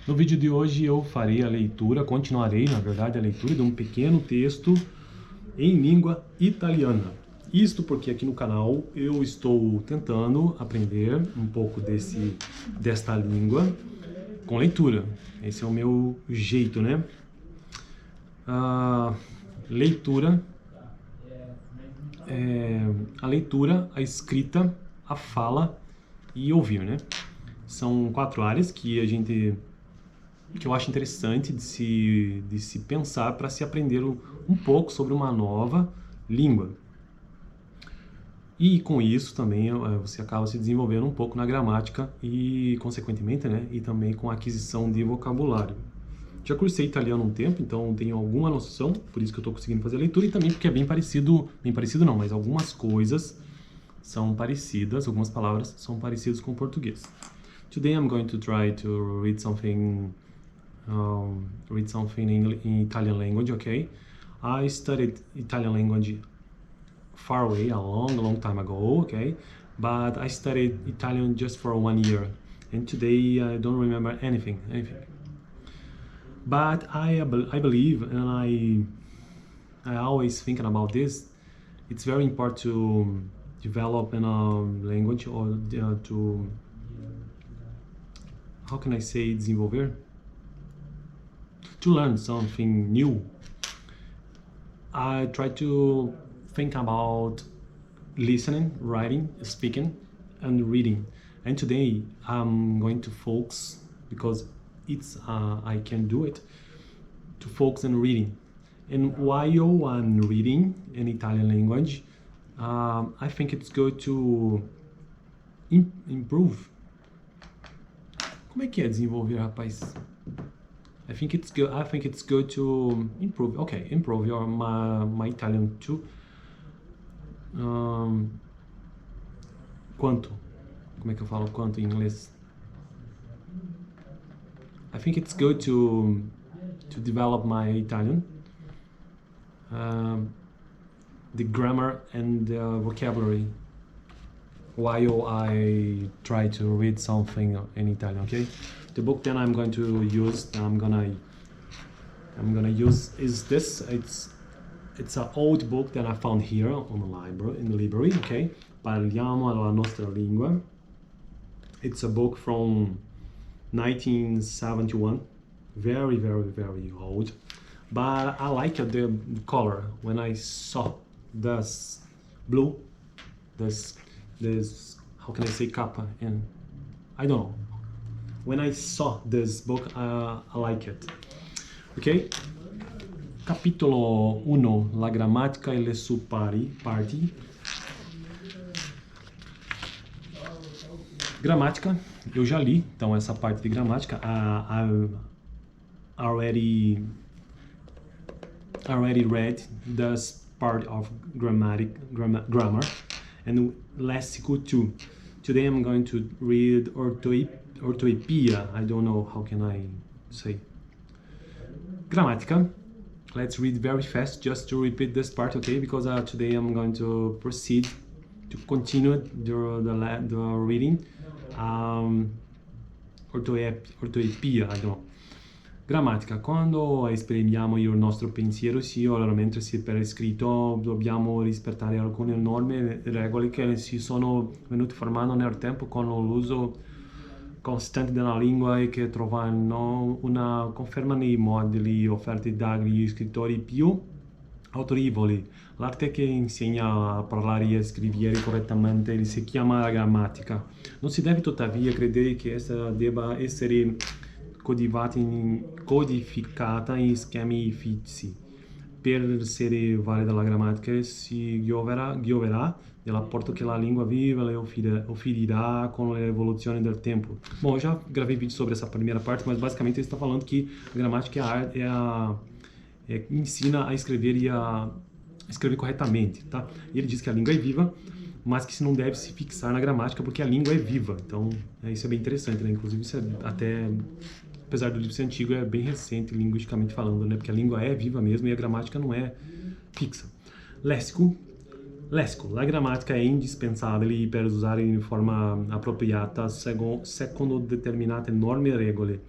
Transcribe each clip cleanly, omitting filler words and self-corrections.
No vídeo de hoje eu farei a leitura, continuarei na verdade a leitura de um pequeno texto em língua italiana. Isto porque aqui no canal eu estou tentando aprender um pouco desta língua com leitura. Esse é o meu jeito, né? A leitura, a escrita, a fala e ouvir, né? São 4 áreas que eu acho interessante de se pensar para se aprender um pouco sobre uma nova língua. E com isso também você acaba se desenvolvendo um pouco na gramática e, consequentemente, né, e também com a aquisição de vocabulário. Já cursei italiano um tempo, então tenho alguma noção, por isso que eu estou conseguindo fazer a leitura, e também porque é bem parecido não, mas algumas coisas são parecidas, algumas palavras são parecidas com o português. Today I'm going to try to read something in Italian language, okay? I studied Italian language far away, a long time ago, okay? But I studied Italian just for 1 year, and today I don't remember anything. But I believe, and I always thinking about this, it's very important to develop in a language or to, how can I say, desenvolver? To learn something new. I try to think about listening, writing, speaking, and reading. And today I'm going to focus, because I can do it, to focus on reading. And while I'm reading in Italian language, I think it's good to improve. Como é que é desenvolver, rapaz? I think it's good to improve. Okay, improve my Italian too. Quanto? Como é que eu falo quanto em inglês? I think it's good to develop my Italian, the grammar and the vocabulary, while I try to read something in Italian. Okay, the book that I'm going to use, I'm gonna use is this. It's an old book that I found here on the library. Okay, Parliamo la nostra lingua. It's a book from 1971, very old, but I like the color. When I saw this blue, this how can I say capa, and I don't know, when I saw this book I like it. Okay, capítulo 1, la gramática e le sue parti. Gramática, eu já li, então essa parte de gramática, I already read this part of grammar, and léxico too. Today I'm going to read ORTOEPIA, I don't know how can I say. Gramática, let's read very fast just to repeat this part, okay, because today I'm going to proceed to continue the reading. Ortoepia, I don't know. Grammatica, quando esprimiamo il nostro pensiero, sì, o mentre si è per iscritto, dobbiamo rispettare alcune norme e regole che si sono venute formando nel tempo con l'uso costante della lingua e che trovano una conferma nei modelli offerti dagli scrittori più autorevoli. L'arte che insegna a parlare e a scrivere correttamente si chiama grammatica. Non si deve tuttavia credere che essa debba essere codificata in schemi fissi. Per essere valida la grammatica si gioverà dell'apporto che la lingua viva le offrirà con l'evoluzione del tempo. Bom, eu já gravei vídeo sobre essa primeira parte, mas basicamente ele está falando que a gramática ensina a escrever e a escrever corretamente, tá? E ele diz que a língua é viva, mas que se não deve se fixar na gramática porque a língua é viva. Então, isso é bem interessante, né? Inclusive, isso é até, apesar do livro ser antigo, é bem recente, linguisticamente falando, né? Porque a língua é viva mesmo e a gramática não é fixa. Léxico. La grammatica è indispensabile per usare in forma appropriata secondo determinate norme e regole.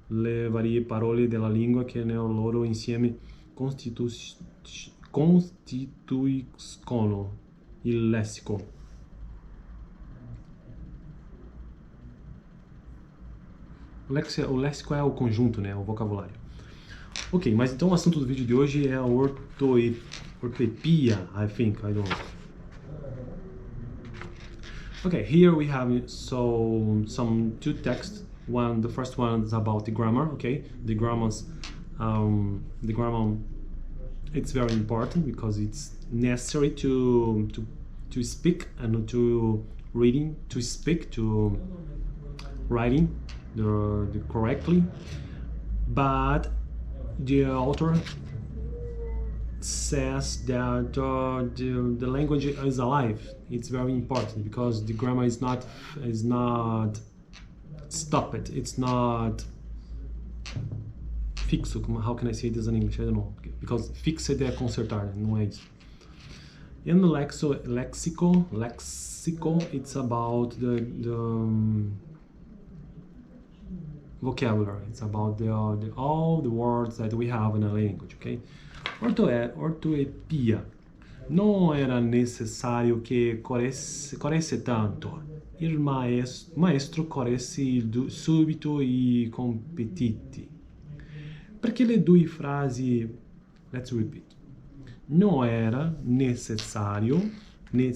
le varie parole della lingua che nel loro insieme costituiscono il lessico. O léxico é o conjunto, né? O vocabulário. Ok, mas então o assunto do vídeo de hoje é a ortoepia, I think, I don't know. Okay, here we have some two texts. The first one is about the grammar. Okay, the grammar, it's very important because it's necessary to speak and to reading, to speak, to writing the correctly. But the author says that the language is alive. It's very important because the grammar is not stopped. It's not fixo. How can I say this in English? I don't know. Because fixed é consertar, não é isso. In the lexico, it's about the vocabulary. It's about all the words that we have in a language, okay? Ortoepia. Non era necessario che corresse tanto. Il maestro corresse subito i competiti. Perché le due frasi, let's repeat. Non era necessario, non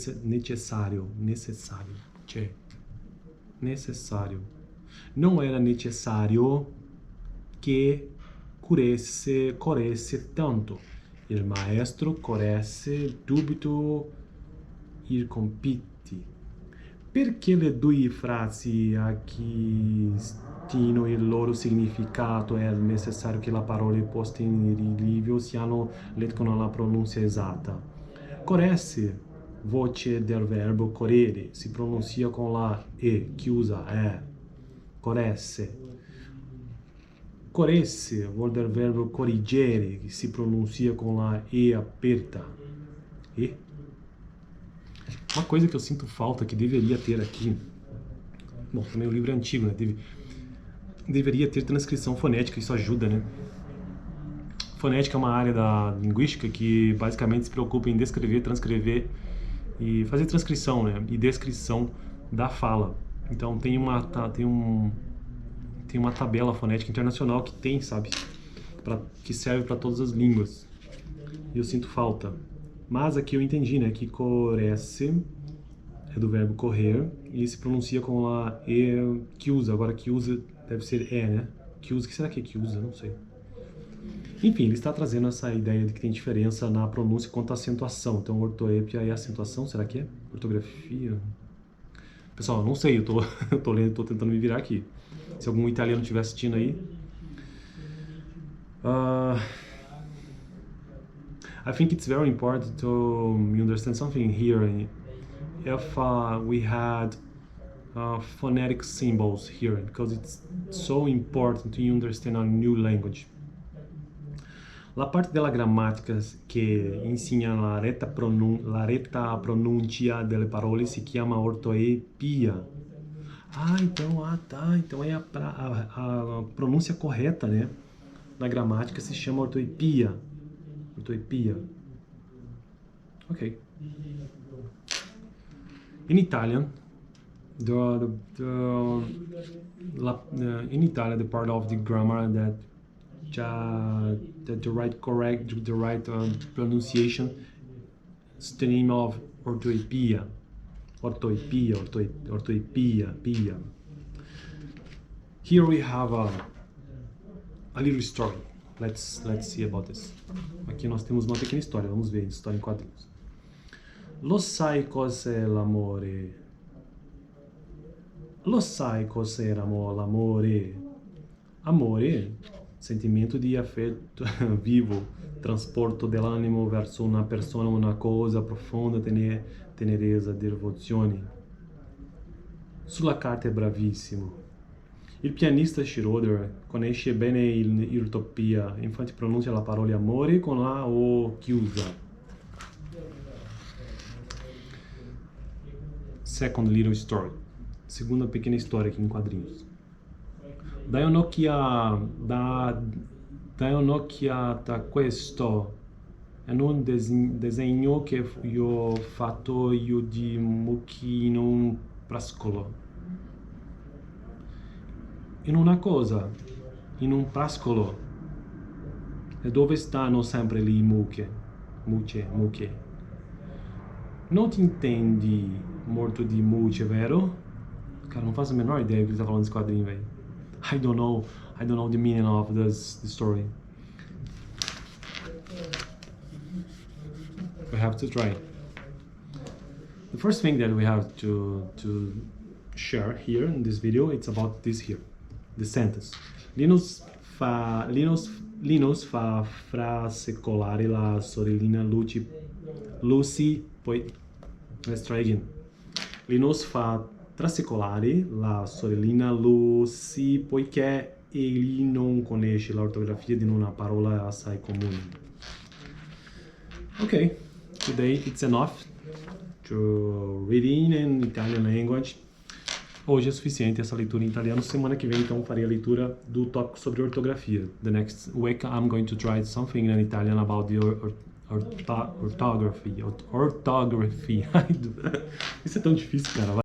era necessario che corresse tanto. Il maestro corresse subito i compiti. Perché le due frasi acquistino il loro significato è necessario che le parole poste in rilievo siano lette con la pronuncia esatta. Corresse, voce del verbo correre, si pronuncia con la E chiusa, corresse. Corresse vuol del verbo corrigere, che si pronuncia con la E aperta. E? Uma coisa que eu sinto falta, que deveria ter aqui... Bom, também o livro é antigo, né? Deveria ter transcrição fonética, isso ajuda, né? Fonética é uma área da linguística que basicamente se preocupa em descrever, transcrever e fazer transcrição, né? E descrição da fala. Então tem uma tabela fonética internacional que tem, sabe? Que serve para todas as línguas. E eu sinto falta. Mas aqui eu entendi, né? Que corresse é do verbo correr e se pronuncia com a E que usa. Agora que usa deve ser E, né? Que usa, o que será que é que usa? Não sei. Enfim, ele está trazendo essa ideia de que tem diferença na pronúncia quanto à acentuação. Então, ortoepia é acentuação, será que é? Ortografia? Pessoal, não sei, eu tô lendo, tô tentando me virar aqui. Se algum italiano estiver assistindo aí. I think it's very important to understand something here. If we had phonetic symbols here, because it's so important to understand a new language. La parte della grammatica che insegna la retta pronuncia delle parole si chiama ortoepia. Então é a pronúncia correta, né? Na gramática se chama ortoepia. Ok. In Italian, in Italian, the part of the grammar that the right pronunciation is the name of ortoepia. Ortoepia. Here we have a little story. Let's see about this. Aqui nós temos uma pequena história. Vamos ver história em quadrinhos. Lo sai cos'è l'amore? Lo sai cos'è l'amore? Amore, sentimento di affetto vivo, trasporto dell'animo verso una persona, una cosa, profonda tenerezza, devozione. Sulla carta è bravissimo. Il pianista Schroeder conosce bene l'utopia, infatti pronuncia la parola amore con la O chiusa. Second little story. Segunda pequena história aqui em quadrinhos. dai un'occhiata a questo. È un disegno che io ho fatto io di mucchi in un pascolo. In una cosa, in un pascolo. E dove stanno sempre le mucche? Mucche. Non ti intendi molto di mucche, vero? Cara, non faccio la menor ideia di che sta falando desse quadrinho, velho. I don't know the meaning of this story. We have to try. The first thing that we have to share here in this video, it's about this here, the sentence. Linus fa frasecolare la sorellina Lucy, poi let's try again. Linus fa trasecolare la sorellina Lucy poiché egli non conosce l'ortografia di una parola assai comune. Ok, today it's enough to reading in Italian language. Hoje é suficiente essa leitura em italiano. Semana que vem, então, farei a leitura do tópico sobre ortografia. The next week, I'm going to try something in Italian about the orthography. Isso é tão difícil, cara.